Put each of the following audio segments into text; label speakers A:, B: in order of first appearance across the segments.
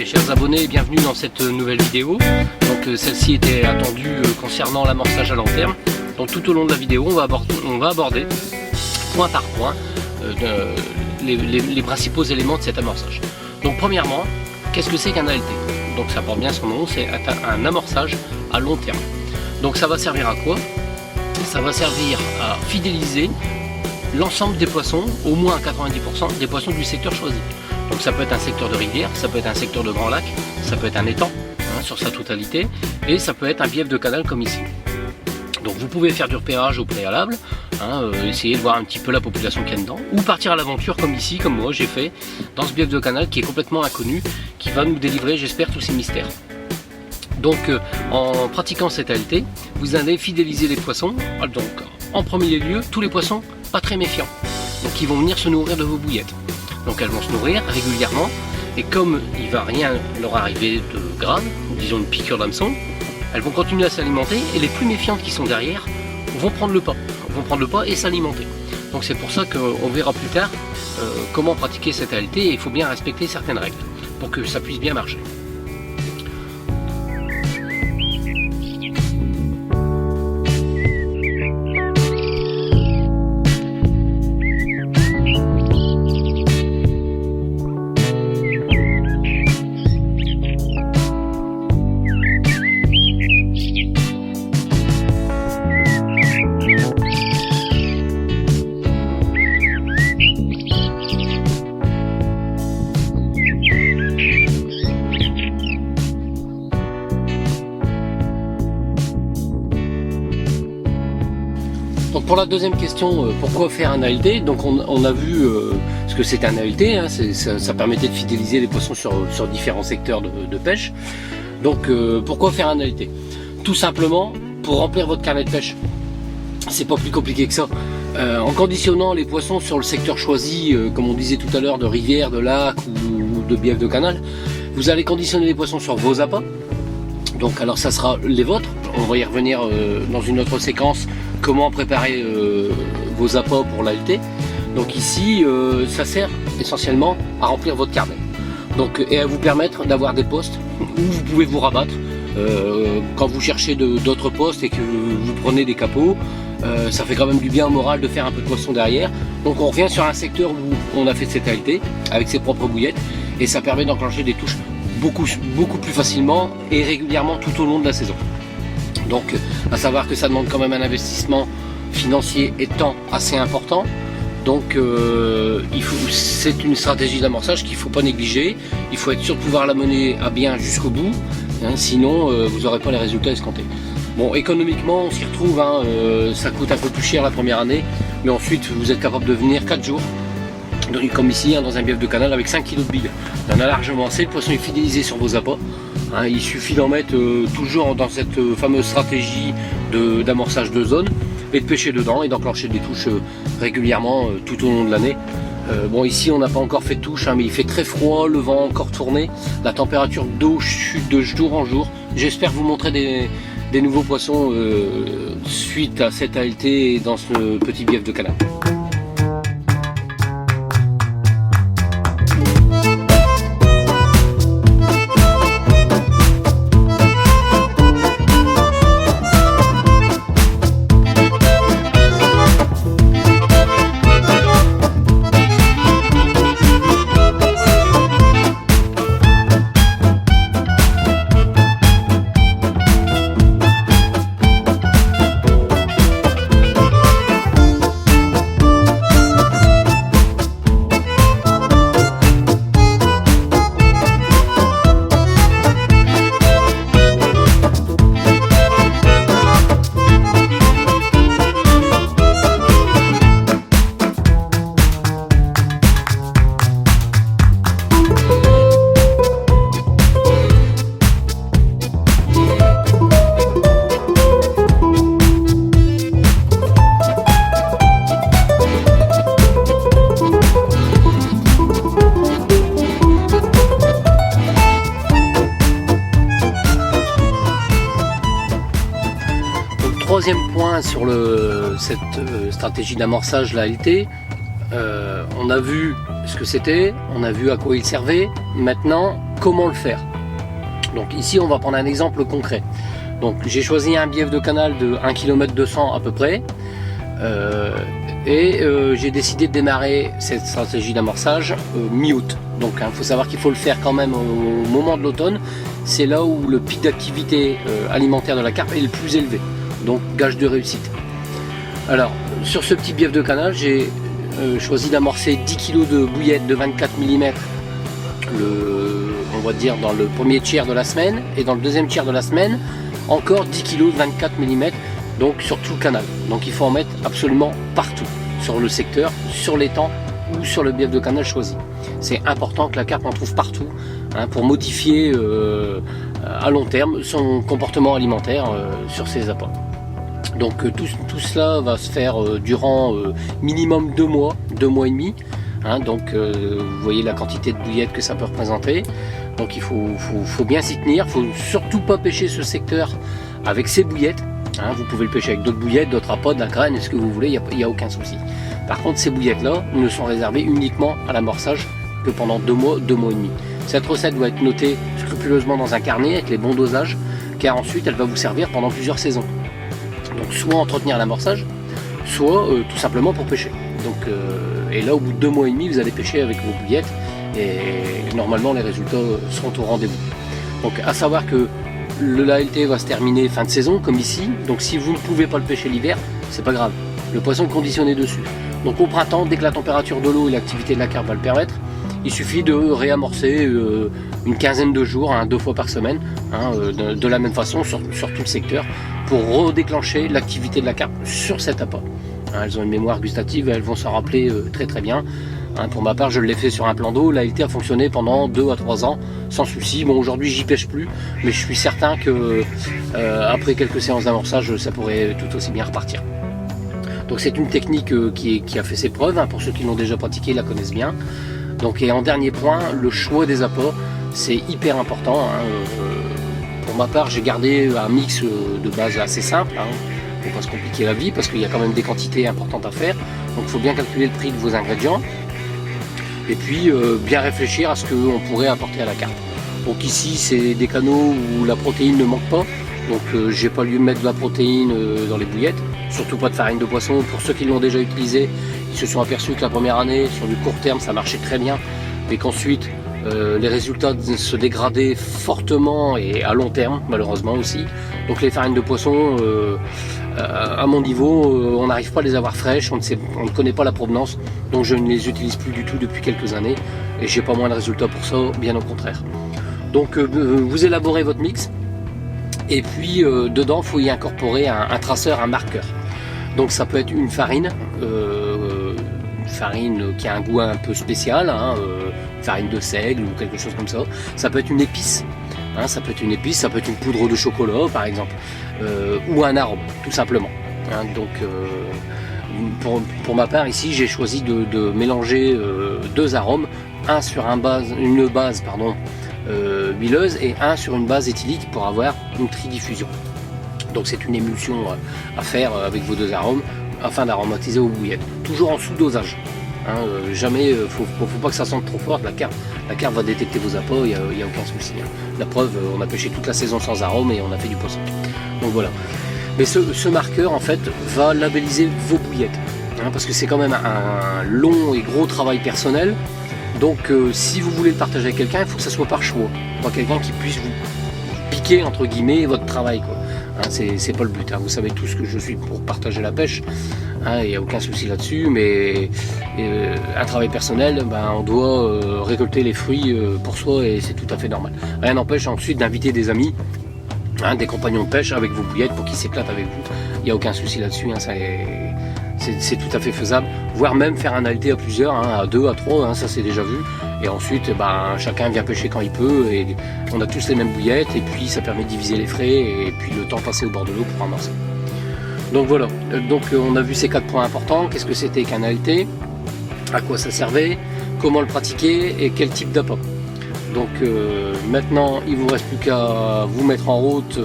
A: mes chers abonnés et bienvenue dans cette nouvelle vidéo. Donc celle-ci était attendue concernant l'amorçage à long terme. Donc tout au long de la vidéo, on va aborder point par point les principaux éléments de cet amorçage. Donc premièrement, qu'est-ce que c'est qu'un ALT? Donc ça porte bien son nom, c'est un amorçage à long terme. Donc ça va servir à quoi? Ça va servir à fidéliser l'ensemble des poissons, au moins à 90% des poissons du secteur choisi. Donc ça peut être un secteur de rivière, ça peut être un secteur de grand lac, ça peut être un étang sur sa totalité, et ça peut être un bief de canal comme ici. Donc vous pouvez faire du repérage au préalable, essayer de voir un petit peu la population qu'il y a dedans, ou partir à l'aventure comme ici, comme moi j'ai fait, dans ce bief de canal qui est complètement inconnu, qui va nous délivrer, j'espère, tous ces mystères. Donc en pratiquant cette ALT, vous allez fidéliser les poissons, donc en premier lieu, tous les poissons pas très méfiants, donc ils vont venir se nourrir de vos bouillettes. Donc elles vont se nourrir régulièrement, et comme il ne va rien leur arriver de grave, disons une piqûre d'hameçon, elles vont continuer à s'alimenter, et les plus méfiantes qui sont derrière vont prendre le pas et s'alimenter. Donc c'est pour ça qu'on verra plus tard comment pratiquer cette ALT, et il faut bien respecter certaines règles pour que ça puisse bien marcher. Donc pour la deuxième question, pourquoi faire un ALT? Donc on a vu ce que c'est un ALT, ça permettait de fidéliser les poissons sur différents secteurs de pêche. Donc pourquoi faire un ALT? Tout simplement pour remplir votre carnet de pêche. C'est pas plus compliqué que ça. En conditionnant les poissons sur le secteur choisi, comme on disait tout à l'heure, de rivière, de lac ou de bief de canal, vous allez conditionner les poissons sur vos appâts. Donc alors ça sera les vôtres, on va y revenir dans une autre séquence, comment préparer vos appâts pour l'ALT. Donc ici ça sert essentiellement à remplir votre carnet, donc, et à vous permettre d'avoir des postes où vous pouvez vous rabattre quand vous cherchez d'autres postes et que vous prenez des capots. Ça fait quand même du bien au moral de faire un peu de poisson derrière. Donc on revient sur un secteur où on a fait cette ALT avec ses propres bouillettes, et ça permet d'enclencher des touches beaucoup plus facilement et régulièrement tout au long de la saison. Donc à savoir que ça demande quand même un investissement financier et temps assez important. Donc c'est une stratégie d'amorçage qu'il ne faut pas négliger. Il faut être sûr de pouvoir la mener à bien jusqu'au bout, sinon vous n'aurez pas les résultats escomptés. Bon, économiquement on s'y retrouve, ça coûte un peu plus cher la première année, mais ensuite vous êtes capable de venir 4 jours comme ici, dans un bief de canal avec 5 kg de billes. Il y en a largement assez, le poisson est fidélisé sur vos appâts. Il suffit d'en mettre toujours dans cette fameuse stratégie d'amorçage de zone, et de pêcher dedans et d'enclencher des touches régulièrement tout au long de l'année. Bon, ici on n'a pas encore fait de touche, mais il fait très froid, le vent a encore tourné, la température d'eau chute de jour en jour. J'espère vous montrer des nouveaux poissons suite à cette ALT dans ce petit bief de canal. Troisième point sur cette stratégie d'amorçage, la ALT, on a vu ce que c'était, on a vu à quoi il servait, maintenant comment le faire. Donc ici on va prendre un exemple concret. Donc j'ai choisi un bief de canal de 1 km 200 à peu près, j'ai décidé de démarrer cette stratégie d'amorçage mi-août. Donc il faut savoir qu'il faut le faire quand même au moment de l'automne, c'est là où le pic d'activité alimentaire de la carpe est le plus élevé, donc gage de réussite. Alors sur ce petit bief de canal, j'ai choisi d'amorcer 10 kg de bouillettes de 24 mm on va dire dans le premier tiers de la semaine, et dans le deuxième tiers de la semaine encore 10 kg de 24 mm, donc sur tout le canal. Donc il faut en mettre absolument partout, sur le secteur, sur l'étang ou sur le bief de canal choisi. C'est important que la carpe en trouve partout, hein, pour modifier à long terme son comportement alimentaire sur ses appâts. Donc tout cela va se faire durant minimum 2 mois et demi. Hein, donc vous voyez la quantité de bouillettes que ça peut représenter. Donc il faut bien s'y tenir. Il ne faut surtout pas pêcher ce secteur avec ces bouillettes. Hein, vous pouvez le pêcher avec d'autres bouillettes, d'autres appâts, de la graine, ce que vous voulez, il n'y a aucun souci. Par contre, ces bouillettes-là ne sont réservées uniquement à l'amorçage que pendant 2 mois et demi. Cette recette doit être notée scrupuleusement dans un carnet avec les bons dosages, car ensuite elle va vous servir pendant plusieurs saisons. Donc soit entretenir l'amorçage, soit tout simplement pour pêcher. Donc, et là au bout de 2 mois et demi, vous allez pêcher avec vos bouillettes et normalement les résultats seront au rendez-vous. Donc à savoir que l'ALT va se terminer fin de saison comme ici, donc si vous ne pouvez pas le pêcher l'hiver, c'est pas grave, le poisson est conditionné dessus. Donc au printemps, dès que la température de l'eau et l'activité de la carpe va le permettre, il suffit de réamorcer une quinzaine de jours, 2 fois par semaine, de la même façon sur tout le secteur, pour redéclencher l'activité de la carpe sur cet appât. Elles ont une mémoire gustative et elles vont s'en rappeler très très bien. Pour ma part, je l'ai fait sur un plan d'eau, l'ALT a fonctionné pendant 2 à 3 ans sans souci. Bon, aujourd'hui j'y pêche plus, mais je suis certain que après quelques séances d'amorçage, ça pourrait tout aussi bien repartir. Donc c'est une technique qui a fait ses preuves, pour ceux qui l'ont déjà pratiqué, la connaissent bien. Donc, et en dernier point, le choix des appâts, c'est hyper important. Pour ma part, j'ai gardé un mix de base assez simple, pour pas se compliquer la vie, parce qu'il y a quand même des quantités importantes à faire. Donc il faut bien calculer le prix de vos ingrédients, et puis bien réfléchir à ce qu'on pourrait apporter à la carpe. Donc ici, c'est des canaux où la protéine ne manque pas, donc j'ai pas lieu de mettre de la protéine dans les bouillettes, surtout pas de farine de poisson. Pour ceux qui l'ont déjà utilisé, ils se sont aperçus que la première année, sur du court terme, ça marchait très bien, mais qu'ensuite les résultats se dégradaient fortement et à long terme, malheureusement aussi. Donc les farines de poisson, à mon niveau, on n'arrive pas à les avoir fraîches, on ne connaît pas la provenance, donc je ne les utilise plus du tout depuis quelques années, et j'ai pas moins de résultats pour ça, bien au contraire. Donc vous élaborez votre mix, et puis dedans il faut y incorporer un traceur, un marqueur. Donc ça peut être une farine qui a un goût un peu spécial, farine de seigle ou quelque chose comme ça. Ça peut être une épice, ça peut être une poudre de chocolat par exemple, ou un arôme tout simplement. Donc pour ma part ici, j'ai choisi de mélanger 2 arômes, un sur une base huileuse et un sur une base éthylique pour avoir une tridiffusion. Donc c'est une émulsion à faire avec vos 2 arômes afin d'aromatiser vos bouillettes. Toujours en sous-dosage. Jamais, faut pas que ça sente trop fort. La carpe va détecter vos appâts, il n'y a aucun souci. La preuve, on a pêché toute la saison sans arôme et on a fait du poisson. Donc voilà. Mais ce marqueur en fait va labelliser vos bouillettes. Parce que c'est quand même un long et gros travail personnel. Donc si vous voulez le partager avec quelqu'un, il faut que ça soit par choix. Pas quelqu'un qui puisse vous piquer entre guillemets votre travail, quoi. C'est pas le but. Vous savez tous que je suis pour partager la pêche. Il n'y a aucun souci là-dessus, mais un travail personnel, on doit récolter les fruits pour soi et c'est tout à fait normal. Rien n'empêche ensuite d'inviter des amis, des compagnons de pêche avec vos bouillettes pour qu'ils s'éclatent avec vous. Il n'y a aucun souci là-dessus, c'est tout à fait faisable, voire même faire un ALT à plusieurs, à 2, à 3, ça c'est déjà vu. Et ensuite, chacun vient pêcher quand il peut, et on a tous les mêmes bouillettes, et puis ça permet de diviser les frais, et puis le temps passé au bord de l'eau pour ramasser. Donc voilà, on a vu ces 4 points importants. Qu'est-ce que c'était qu'un ALT, à quoi ça servait, comment le pratiquer, et quel type d'appât. Donc maintenant, il ne vous reste plus qu'à vous mettre en route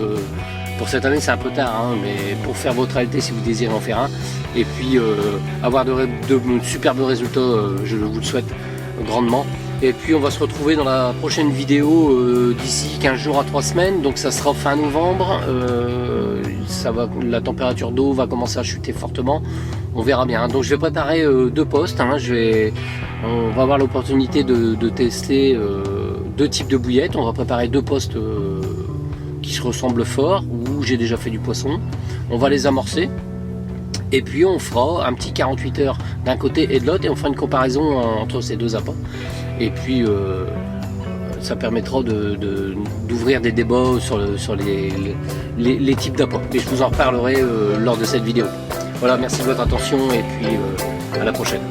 A: Pour cette année c'est un peu tard, hein, mais pour faire votre ALT si vous désirez en faire un, et puis avoir de superbes résultats, je vous le souhaite grandement. Et puis on va se retrouver dans la prochaine vidéo d'ici 15 jours à 3 semaines, donc ça sera fin novembre, la température d'eau va commencer à chuter fortement, on verra bien. Donc je vais préparer 2 postes, hein, on va avoir l'opportunité de tester 2 types de bouillettes. On va préparer 2 postes qui se ressemblent fort, où j'ai déjà fait du poisson, on va les amorcer. Et puis on fera un petit 48 heures d'un côté et de l'autre, et on fera une comparaison entre ces 2 appâts. Et puis ça permettra d'ouvrir des débats sur les types d'appâts. Et je vous en reparlerai lors de cette vidéo. Voilà, merci de votre attention et puis à la prochaine.